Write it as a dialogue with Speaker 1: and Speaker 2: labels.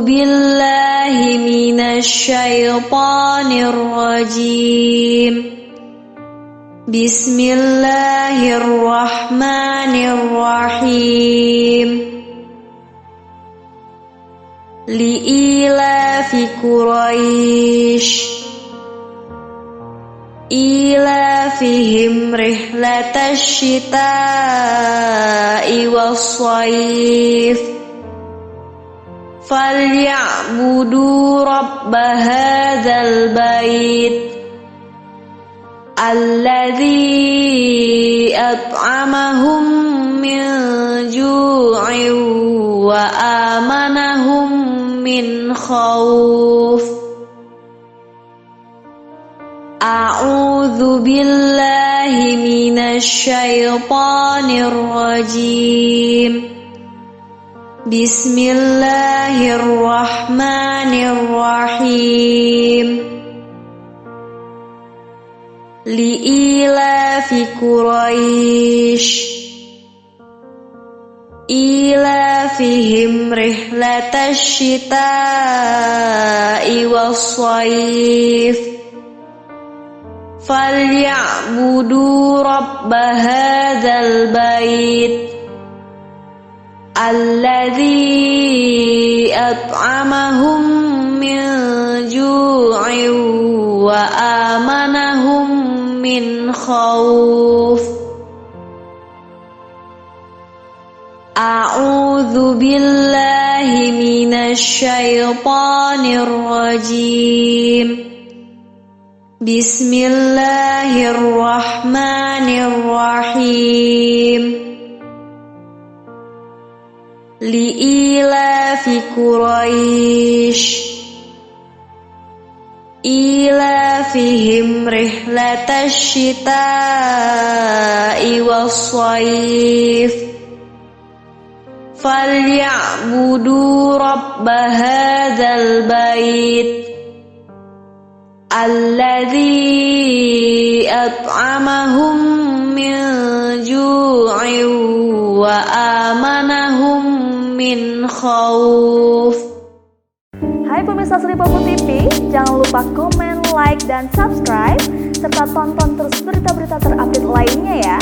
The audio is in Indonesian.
Speaker 1: billahi minasyaitonir rajim. Bismillahirrahmanirrahim. Li'ilafi Quraisy ilafihim rihlatash syita'i was-shayf falya'budu rabba hadzal bait alladzi at'amahum min ju'in wa amanahum min khauf. A'udzu billahi minasyaitonir rajim. Bismillahirrahmanirrahim. Li'ilafi Quraisy ilafihim rihlatash syita'i was-shayf falya'budu rabba hadzal bait alladzi at'amahum min ju'in wa amanahum min khauf. A'udzu billahi minasyaitonir rajim. Bismillahirrahmanirrahim. Li'ilafi Quraisy ilafihim rihlatash syita'i was-shayf falya'budu rabba hadzal bait alladzi at'amahum min ju'in wa amanahum min khauf.
Speaker 2: Hai pemirsa Sri Popo TV, jangan lupa komen, like, dan subscribe serta tonton terus berita-berita terupdate lainnya ya.